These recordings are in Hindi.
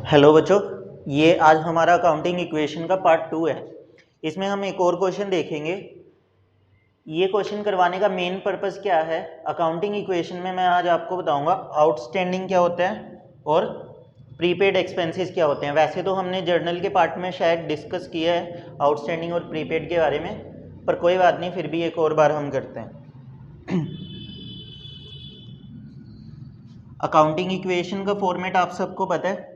हेलो बच्चों, ये आज हमारा अकाउंटिंग इक्वेशन का पार्ट 2 है। इसमें हम एक और क्वेश्चन देखेंगे। ये क्वेश्चन करवाने का मेन पर्पस क्या है? अकाउंटिंग इक्वेशन में मैं आज आपको बताऊंगा आउटस्टैंडिंग क्या होता है और प्रीपेड एक्सपेंसेस क्या होते हैं। वैसे तो हमने जर्नल के पार्ट में शायद डिस्कस किया है आउटस्टैंडिंग और प्रीपेड के बारे में, पर कोई बात नहीं, फिर भी एक और बार हम करते हैं। अकाउंटिंग इक्वेशन का फॉर्मेट आप सबको पता है।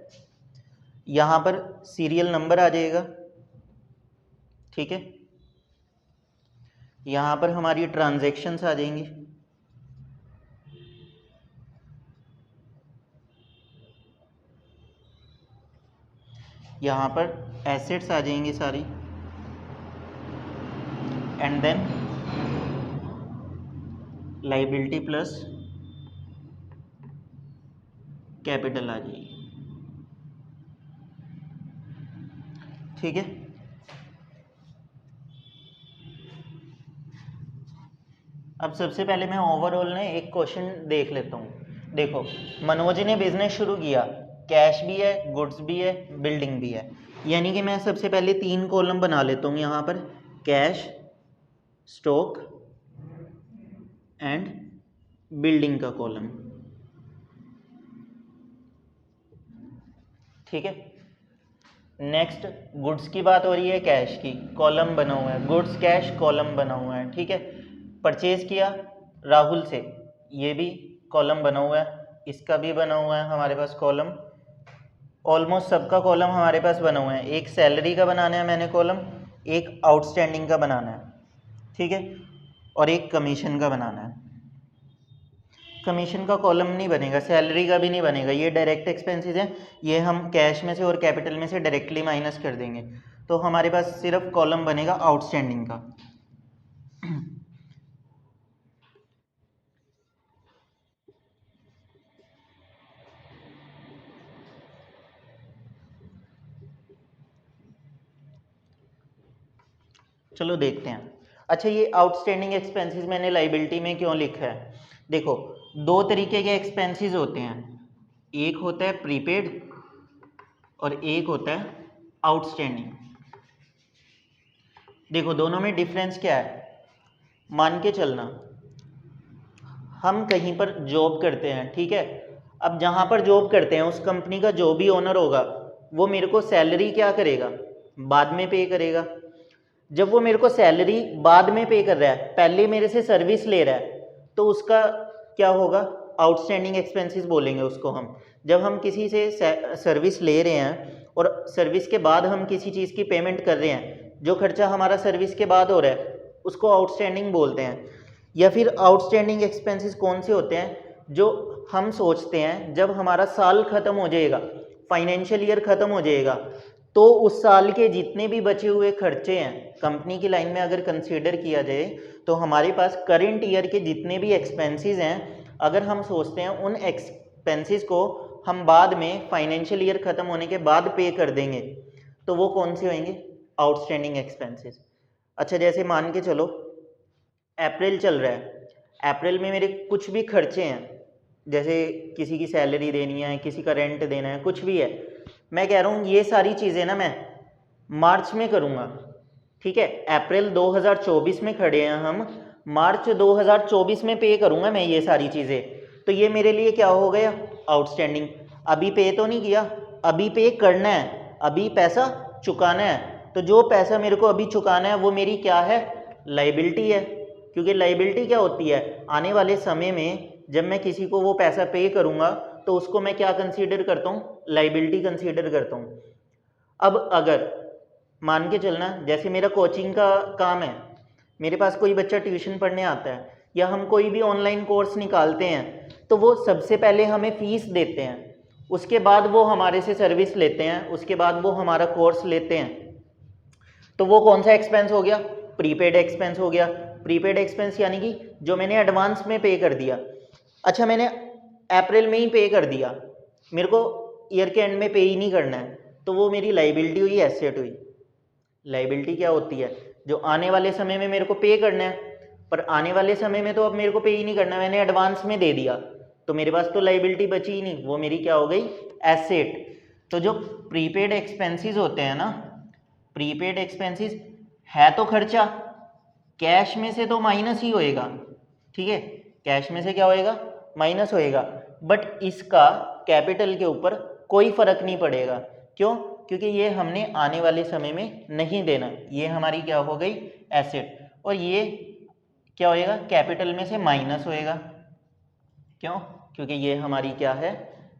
यहाँ पर सीरियल नंबर आ जाएगा, ठीक है। यहाँ पर हमारी ट्रांजैक्शंस आ जाएंगी, यहाँ पर एसेट्स आ जाएंगी सारी, and then liability plus capital आ जाएगी, ठीक है। अब सबसे पहले मैं ओवरऑल ने एक क्वेश्चन देख लेता हूँ। देखो, मनोज ने बिजनेस शुरू किया, कैश भी है, गुड्स भी है, बिल्डिंग भी है। यानी कि मैं सबसे पहले 3 कॉलम बना लेता हूँ यहाँ पर, कैश, स्टॉक एंड बिल्डिंग का कॉलम, ठीक है। नेक्स्ट गुड्स की बात हो रही है, कैश की, कॉलम बना हुआ है, गुड्स कैश कॉलम बना हुआ है, ठीक है। परचेज किया राहुल से, ये भी कॉलम बना हुआ है, इसका भी बना हुआ है हमारे पास कॉलम। ऑलमोस्ट सबका कॉलम हमारे पास बना हुआ है। एक सैलरी का बनाना है मैंने कॉलम, एक आउटस्टैंडिंग का बनाना है, ठीक है, और एक कमीशन का बनाना है। कमीशन का कॉलम नहीं बनेगा, सैलरी का भी नहीं बनेगा, ये डायरेक्ट एक्सपेंसेस हैं, ये हम कैश में से और कैपिटल में से डायरेक्टली माइनस कर देंगे। तो हमारे पास सिर्फ कॉलम बनेगा आउटस्टैंडिंग का। चलो देखते हैं। अच्छा, ये आउटस्टैंडिंग एक्सपेंसेस मैंने लाइबिलिटी में क्यों लिखा है? देखो, 2 तरीके के एक्सपेंसेस होते हैं, एक होता है प्रीपेड और एक होता है आउटस्टैंडिंग। देखो, दोनों में डिफरेंस क्या है? मान के चलना, हम कहीं पर जॉब करते हैं, ठीक है। अब जहाँ पर जॉब करते हैं उस कंपनी का जो भी ओनर होगा वो मेरे को सैलरी क्या करेगा? बाद में पे करेगा। जब वो मेरे को सैलरी बाद में पे कर रहा है, पहले मेरे से सर्विस ले रहा है, तो उसका क्या होगा? आउटस्टैंडिंग एक्सपेंसेस बोलेंगे उसको हम। जब हम किसी से सर्विस ले रहे हैं और सर्विस के बाद हम किसी चीज़ की पेमेंट कर रहे हैं, जो खर्चा हमारा सर्विस के बाद हो रहा है उसको आउटस्टैंडिंग बोलते हैं। या फिर आउटस्टैंडिंग एक्सपेंसेस कौन से होते हैं? जो हम सोचते हैं जब हमारा साल ख़त्म हो जाएगा, फाइनेंशियल ईयर ख़त्म हो जाएगा, तो उस साल के जितने भी बचे हुए खर्चे हैं कंपनी की लाइन में अगर कंसीडर किया जाए, तो हमारे पास करंट ईयर के जितने भी एक्सपेंसेस हैं, अगर हम सोचते हैं उन एक्सपेंसेस को हम बाद में फाइनेंशियल ईयर ख़त्म होने के बाद पे कर देंगे, तो वो कौन से होंगे? Outstanding expenses. अच्छा, जैसे मान के चलो अप्रैल चल रहा है, अप्रैल में मेरे कुछ भी खर्चे हैं, जैसे किसी की सैलरी देनी है, किसी का रेंट देना है, कुछ भी है, मैं कह रहा हूँ ये सारी चीज़ें ना मैं मार्च में करूँगा, ठीक है। अप्रैल 2024 में खड़े हैं हम, मार्च 2024 में पे करूँगा मैं ये सारी चीज़ें, तो ये मेरे लिए क्या हो गया? आउटस्टैंडिंग। अभी पे तो नहीं किया, अभी पे करना है, अभी पैसा चुकाना है, तो जो पैसा मेरे को अभी चुकाना है वो मेरी क्या है? लाइबिलिटी है। क्योंकि लाइबिलिटी क्या होती है? आने वाले समय में जब मैं किसी को वो पैसा पे करूँगा तो उसको मैं क्या कंसीडर करता हूँ? लाइबिलिटी कंसीडर करता हूँ। अब अगर मान के चलना, जैसे मेरा कोचिंग का काम है, मेरे पास कोई बच्चा ट्यूशन पढ़ने आता है या हम कोई भी ऑनलाइन कोर्स निकालते हैं, तो वो सबसे पहले हमें फीस देते हैं, उसके बाद वो हमारे से सर्विस लेते हैं, उसके बाद वो हमारा कोर्स लेते हैं, तो वो कौन सा एक्सपेंस हो गया? प्रीपेड एक्सपेंस हो गया। प्रीपेड एक्सपेंस यानी कि जो मैंने एडवांस में पे कर दिया। अच्छा, मैंने अप्रैल में ही पे कर दिया, मेरे को ईयर के एंड में पे ही नहीं करना है, तो वो मेरी लाइबिलिटी हुई, एसेट हुई। लाइबिलिटी क्या होती है? जो आने वाले समय में मेरे को पे करना है, पर आने वाले समय में तो अब मेरे को पे ही नहीं करना, मैंने एडवांस में दे दिया, तो मेरे पास तो लाइबिलिटी बची ही नहीं, वो मेरी क्या हो गई? एसेट। तो जो प्रीपेड एक्सपेंसेस होते हैं ना, प्रीपेड एक्सपेंसेस है तो खर्चा, कैश में से तो माइनस ही होएगा, ठीक है, कैश में से क्या होएगा, माइनस होएगा, बट इसका कैपिटल के ऊपर कोई फर्क नहीं पड़ेगा। क्यों? क्योंकि ये हमने आने वाले समय में नहीं देना, ये हमारी क्या हो गई, एसेट, और ये क्या होएगा, कैपिटल में से माइनस होएगा। क्यों? क्योंकि ये हमारी क्या है,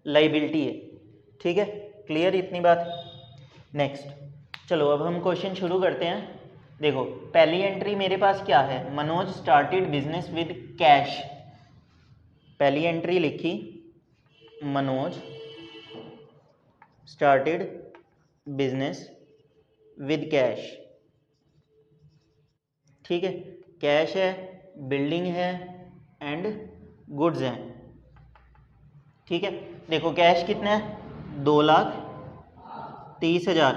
लाइबिलिटी है। ठीक है, क्लियर इतनी बात? नेक्स्ट चलो अब हम क्वेश्चन शुरू करते हैं। देखो पहली एंट्री मेरे पास क्या है, Manoj started business with cash. पहली एंट्री लिखी, Manoj started business with cash. ठीक है, कैश है, बिल्डिंग है एंड गुड्स हैं। ठीक है, देखो कैश कितना है, 2,30,000।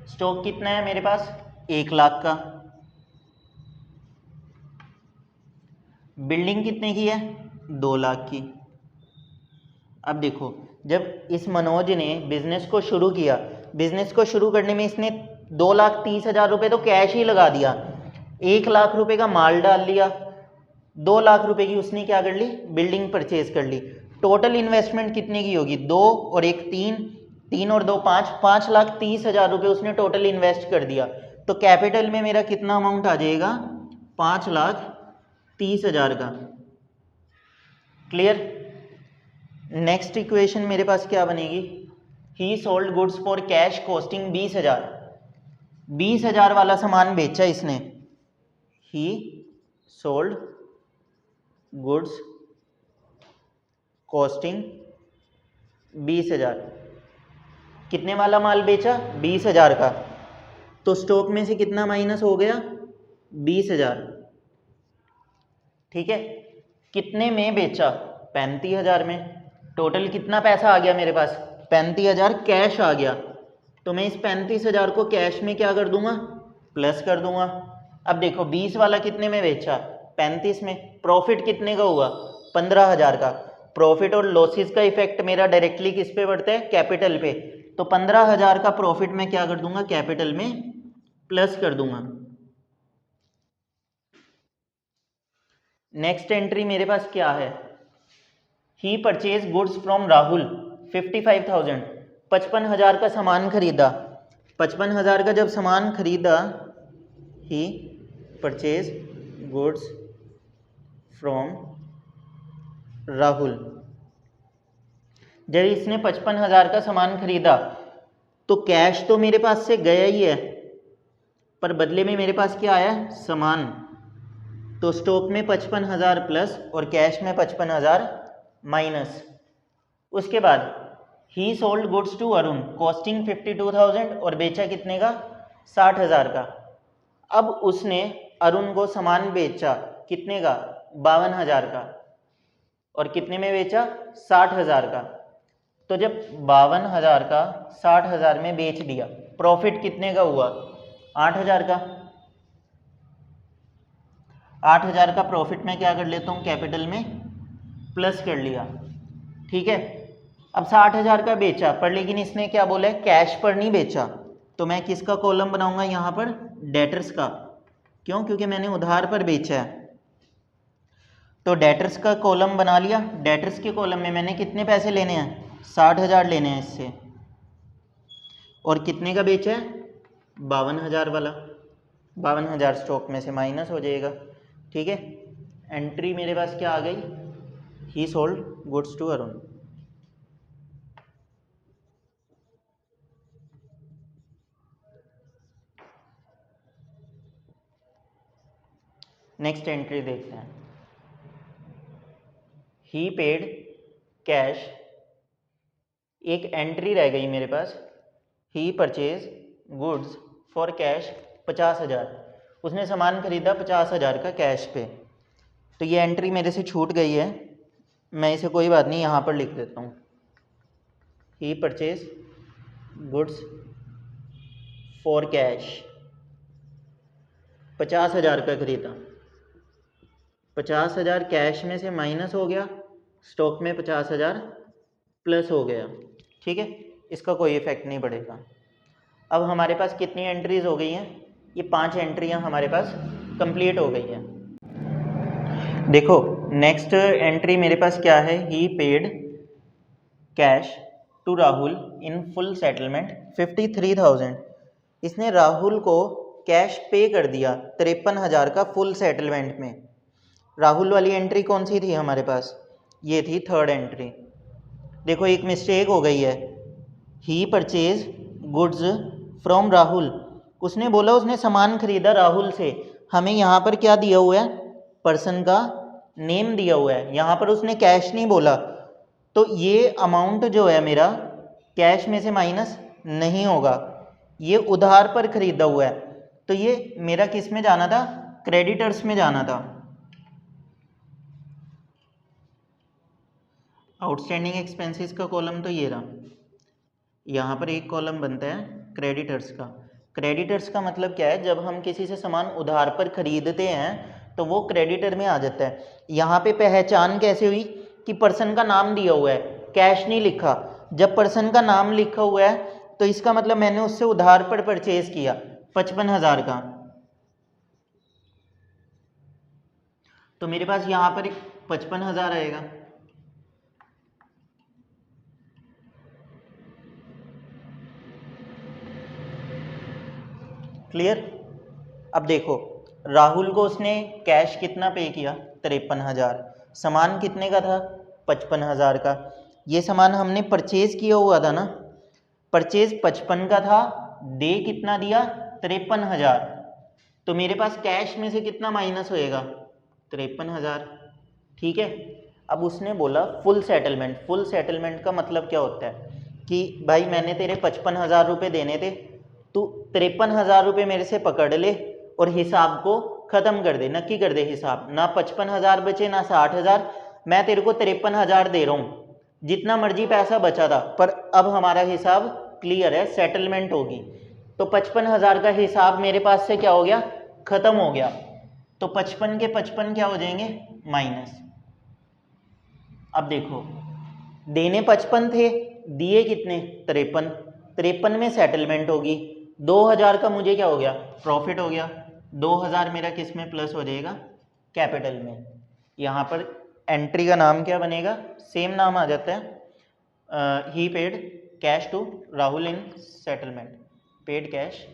स्टॉक कितना है मेरे पास, 1,00,000 का। बिल्डिंग कितने की है, 2,00,000 की। अब देखो जब इस मनोज ने बिजनेस को शुरू किया, बिजनेस को शुरू करने में इसने 2,30,000 रुपये तो कैश ही लगा दिया, 1,00,000 रुपये का माल डाल लिया, 2,00,000 रुपये की उसने क्या कर ली, बिल्डिंग परचेज कर ली। टोटल इन्वेस्टमेंट कितने की होगी, 2 और 1 3, 3 और 2 5, 5,30,000 रुपये उसने टोटल इन्वेस्ट कर दिया। तो कैपिटल में मेरा कितना अमाउंट आ जाएगा, 5,30,000 का। क्लियर? नेक्स्ट इक्वेशन मेरे पास क्या बनेगी, ही sold goods for cash costing 20,000। 20,000 वाला सामान बेचा इसने, ही सोल्ड गुड्स कॉस्टिंग 20,000। कितने वाला माल बेचा, 20,000 का। तो स्टॉक में से कितना माइनस हो गया, 20,000। ठीक है, कितने में बेचा, 35,000 में। टोटल कितना पैसा आ गया मेरे पास, 35,000 कैश आ गया। तो मैं इस 35,000 को कैश में क्या कर दूंगा, प्लस कर दूंगा। अब देखो 20 वाला कितने में बेचा, 35 में। प्रॉफिट कितने का हुआ, 15,000 का। प्रॉफिट और लॉसेस का इफेक्ट मेरा डायरेक्टली किस पे पड़ता है, कैपिटल पे। तो 15,000 का प्रॉफिट में क्या कर दूंगा, कैपिटल में प्लस कर दूंगा। नेक्स्ट एंट्री मेरे पास क्या है, ही परचेज गुड्स फ्रॉम राहुल 55,000। 55,000 का सामान खरीदा। 55,000 का जब सामान खरीदा, ही परचेज गुड्स फ्रॉम राहुल। जब इसने 55,000 का सामान खरीदा तो कैश तो मेरे पास से गया ही है, पर बदले में मेरे पास क्या आया, सामान। तो स्टॉक में 55,000 प्लस और कैश में 55,000 माइनस। उसके बाद he sold goods to Arun costing 52,000 और बेचा कितने का, 60,000 का। अब उसने अरुण को सामान बेचा कितने का, 52,000 का, और कितने में बेचा, 60,000 का। तो जब 52,000 का 60,000 में बेच दिया, प्रॉफिट कितने का हुआ, 8,000 का। 8,000 का प्रॉफिट में क्या कर लेता हूँ, कैपिटल में प्लस कर लिया। ठीक है, अब 60,000 का बेचा, पर लेकिन इसने क्या बोला है, कैश पर नहीं बेचा। तो मैं किसका कॉलम बनाऊंगा यहाँ पर, डेटर्स का। क्यों? क्योंकि मैंने उधार पर बेचा है। तो डेटर्स का कॉलम बना लिया। डेटर्स के कॉलम में मैंने कितने पैसे लेने हैं, 60,000 लेने हैं इससे। और कितने का बेचा है, 52,000 वाला। 52,000 स्टॉक में से माइनस हो जाएगा। ठीक है, एंट्री मेरे पास क्या आ गई, he sold goods to Arun. Next entry देखते हैं, ही पेड कैश। एक एंट्री रह गई मेरे पास, he purchase goods for cash 50,000। उसने सामान खरीदा 50,000 का कैश पे। तो ये एंट्री मेरे से छूट गई है, मैं इसे कोई बात नहीं यहाँ पर लिख देता हूँ, ही परचेज गुड्स फॉर कैश 50,000 का खरीदा। 50,000 कैश में से माइनस हो गया, स्टॉक में 50,000 प्लस हो गया, ठीक है, इसका कोई इफेक्ट नहीं पड़ेगा। अब हमारे पास कितनी एंट्रीज हो गई हैं? ये 5 एंट्रियां हमारे पास कंप्लीट हो गई हैं। देखो नेक्स्ट एंट्री मेरे पास क्या है, he paid cash to Rahul in full settlement 53,000। इसने राहुल को कैश पे कर दिया 53,000 का फुल सेटलमेंट में। राहुल वाली एंट्री कौन सी थी हमारे पास? ये थी थर्ड एंट्री। देखो एक मिस्टेक हो गई है, ही परचेज गुड्स फ्रॉम राहुल। उसने बोला उसने सामान खरीदा राहुल से, हमें यहाँ पर क्या दिया हुआ है, पर्सन का नेम दिया हुआ है, यहाँ पर उसने कैश नहीं बोला, तो ये अमाउंट जो है मेरा कैश में से माइनस नहीं होगा, ये उधार पर खरीदा हुआ है, तो ये मेरा किस में जाना था, क्रेडिटर्स में जाना था। आउटस्टैंडिंग एक्सपेंसेस का कॉलम तो ये रहा, यहाँ पर एक कॉलम बनता है क्रेडिटर्स का। क्रेडिटर्स का मतलब क्या है, जब हम किसी से सामान उधार पर खरीदते हैं तो वो क्रेडिटर में आ जाता है। यहाँ पे पहचान कैसे हुई कि पर्सन का नाम दिया हुआ है, कैश नहीं लिखा। जब पर्सन का नाम लिखा हुआ है तो इसका मतलब मैंने उससे उधार पर परचेज किया 55,000 का, तो मेरे पास यहाँ पर 55,000 आएगा। क्लियर? अब देखो राहुल को उसने कैश कितना पे किया, 53,000। सामान कितने का था, 55,000 का। ये सामान हमने परचेज किया हुआ था ना, परचेज 55 का था, दे कितना दिया, 53,000। तो मेरे पास कैश में से कितना माइनस होएगा, 53,000, ठीक है। अब उसने बोला फुल सेटलमेंट। फुल सेटलमेंट का मतलब क्या होता है कि भाई मैंने तेरे 55,000 रुपये देने थे, तू 53,000 रुपये मेरे से पकड़ ले और हिसाब को ख़त्म कर दे, नक्की कर दे हिसाब, ना 55,000 बचे ना 60,000, मैं तेरे को 53,000 दे रहा हूँ, जितना मर्जी पैसा बचा था, पर अब हमारा हिसाब क्लियर है, सेटलमेंट होगी। तो 55,000 का हिसाब मेरे पास से क्या हो गया, ख़त्म हो गया। तो 55 के 55 क्या हो जाएंगे, माइनस। अब देखो देने 55 थे, दिए कितने, 53, 53 में सेटलमेंट होगी, 2,000 का मुझे क्या हो गया, प्रॉफिट हो गया। 2,000 मेरा किस में प्लस हो जाएगा, कैपिटल में। यहाँ पर एंट्री का नाम क्या बनेगा, सेम नाम आ जाता है, he paid cash to Rahul in settlement, paid cash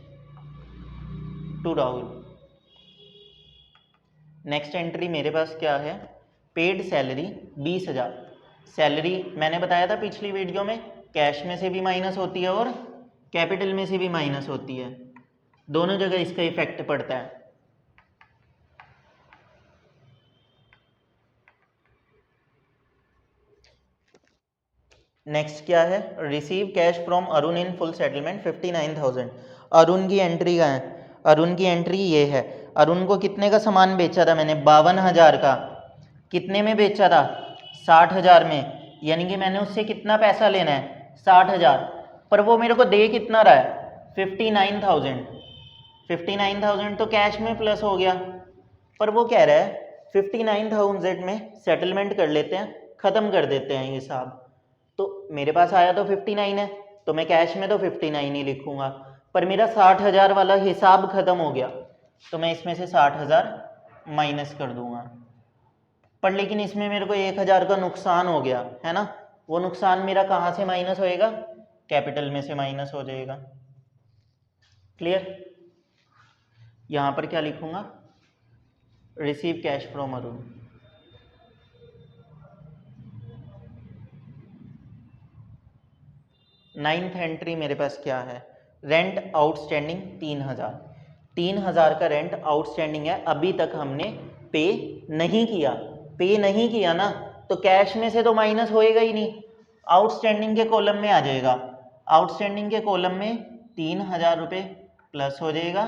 to Rahul. Next entry मेरे पास क्या है, पेड सैलरी 20,000। सैलरी मैंने बताया था पिछली वीडियो में, कैश में से भी माइनस होती है और कैपिटल में से भी माइनस होती है, दोनों जगह इसका इफेक्ट पड़ता है। नेक्स्ट क्या है, receive cash from Arun in full settlement 59,000। Arun की एंट्री का है, अरुण की एंट्री ये है, अरुण को कितने का सामान बेचा था मैंने, 52,000 का। कितने में बेचा था, 60,000 में, यानी कि मैंने उससे कितना पैसा लेना है, 60,000, पर वो मेरे को दे कितना रहा है, 59,000। 59,000 तो कैश में प्लस हो गया, पर वो कह रहा है 59,000 में सेटलमेंट कर लेते हैं, ख़त्म कर देते हैं हिसाब। तो मेरे पास आया तो 59 है, तो मैं कैश में तो 59 ही लिखूंगा, पर मेरा 60,000 वाला हिसाब ख़त्म हो गया, तो मैं इसमें से 60,000 माइनस कर दूंगा। पर लेकिन इसमें मेरे को 1,000 का नुकसान हो गया है ना, वो नुकसान मेरा कहाँ से माइनस होएगा, कैपिटल में से माइनस हो जाएगा। क्लियर? यहाँ पर क्या लिखूंगा, receive cash from Arun. Ninth entry मेरे पास क्या है, रेंट आउटस्टैंडिंग 3,000। 3,000 का रेंट आउटस्टैंडिंग है, अभी तक हमने पे नहीं किया। पे नहीं किया ना, तो कैश में से तो माइनस होएगा ही नहीं, आउटस्टैंडिंग के कॉलम में आ जाएगा। आउटस्टैंडिंग के कॉलम में 3,000 रुपये प्लस हो जाएगा,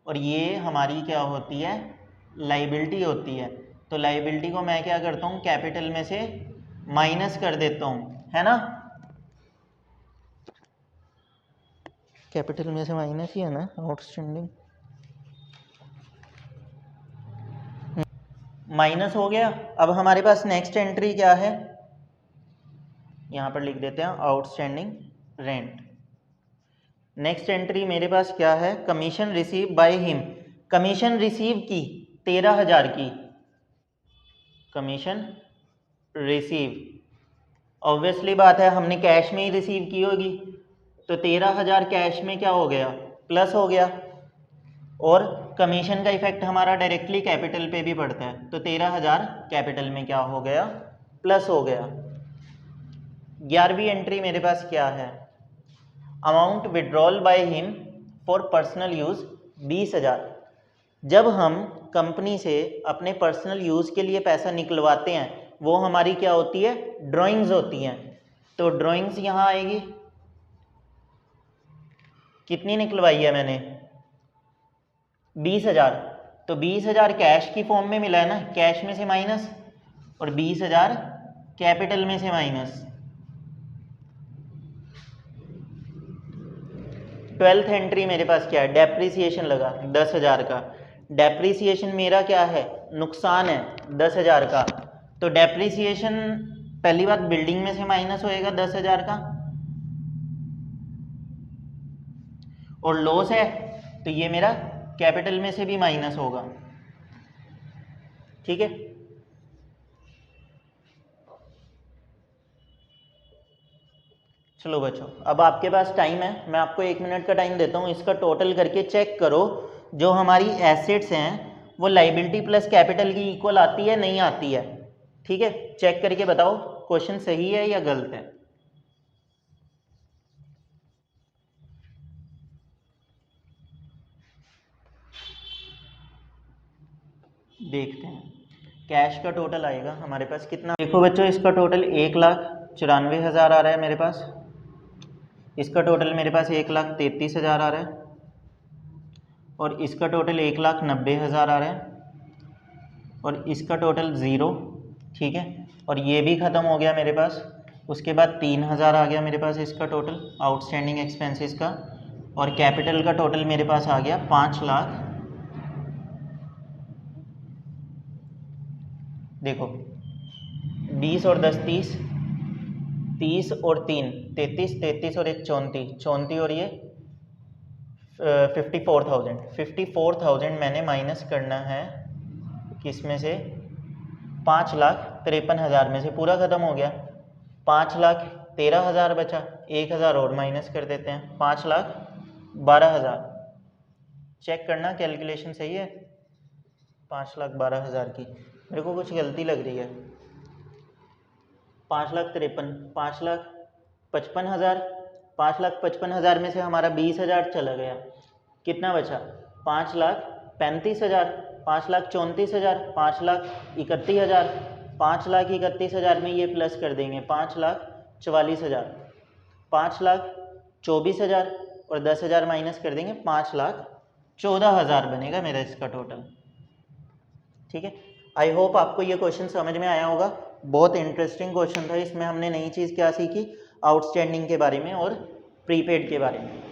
और ये हमारी क्या होती है, लाइबिलिटी होती है। तो लाइबिलिटी को मैं क्या करता हूँ, कैपिटल में से माइनस कर देता हूँ, है ना, कैपिटल में से माइनस ही है ना आउटस्टैंडिंग, माइनस हो गया। अब हमारे पास नेक्स्ट एंट्री क्या है, यहाँ पर लिख देते हैं आउटस्टैंडिंग रेंट। नेक्स्ट एंट्री मेरे पास क्या है, commission receive by him, commission receive की 13,000 की, कमीशन रिसीव, ऑब्वियसली बात है हमने कैश में ही रिसीव की होगी, तो 13,000 कैश में क्या हो गया, प्लस हो गया, और कमीशन का इफेक्ट हमारा डायरेक्टली कैपिटल पे भी पड़ता है, तो 13,000 कैपिटल में क्या हो गया, प्लस हो गया। 11वीं एंट्री मेरे पास क्या है, amount withdrawal by him for personal use 20,000। जब हम कंपनी से अपने पर्सनल यूज़ के लिए पैसा निकलवाते हैं वो हमारी क्या होती है, ड्राइंग्स होती हैं, तो ड्राइंग्स यहाँ आएगी, कितनी निकलवाई है मैंने, 20,000, तो 20,000 कैश की फॉर्म में मिला है ना, कैश में से माइनस, और 20,000 कैपिटल में से माइनस। 12th एंट्री मेरे पास क्या है, डेप्रिसिएशन लगा 10,000 का, डेप्रिसिएशन मेरा क्या है, नुकसान है 10,000 का, तो डेप्रिसिएशन पहली बात बिल्डिंग में से माइनस होएगा 10,000 का, और लॉस है तो ये मेरा कैपिटल में से भी माइनस होगा, ठीक है। चलो बच्चों, अब आपके पास टाइम है, मैं आपको 1 मिनट का टाइम देता हूँ, इसका टोटल करके चेक करो जो हमारी एसेट्स हैं वो लाइबिलिटी प्लस कैपिटल की इक्वल आती है नहीं आती है, ठीक है। चेक करके बताओ क्वेश्चन सही है या गलत है। देखते हैं, कैश का टोटल आएगा हमारे पास कितना, देखो बच्चों इसका टोटल 1,94,000 आ रहा है मेरे पास, इसका टोटल मेरे पास 1,33,000 आ रहा है, और इसका टोटल 1,90,000 आ रहा है, और इसका टोटल 0, ठीक है, और ये भी ख़त्म हो गया मेरे पास। उसके बाद 3,000 आ गया मेरे पास इसका टोटल आउटस्टैंडिंग एक्सपेंसेस का, और कैपिटल का टोटल मेरे पास आ गया 5 लाख। देखो 20 और 10 30, 30 और 3 33, 33 और 1 34, 34 और ये 54,000 मैंने माइनस करना है किस में से, 5,53,000 में से, पूरा ख़त्म हो गया, 5,13,000 बचा, 1,000 और माइनस कर देते हैं, 5,12,000। चेक करना कैलकुलेशन सही है, 5,12,000 की, मेरे को कुछ गलती लग रही है, 5,53,000, 5,55,000, 5,55,000 में से हमारा 20,000 चला गया, कितना बचा, 5,35,000, 5,34,000, 5,31,000, 5,31,000 में ये प्लस कर देंगे 5,44,000, 5,24,000 और 10,000 माइनस कर देंगे, 5,14,000 बनेगा मेरा इसका टोटल, ठीक है। आई होप आपको ये क्वेश्चन समझ में आया होगा, बहुत इंटरेस्टिंग क्वेश्चन था, इसमें हमने नई चीज़ क्या सीखी, आउटस्टैंडिंग के बारे में और प्रीपेड के बारे में।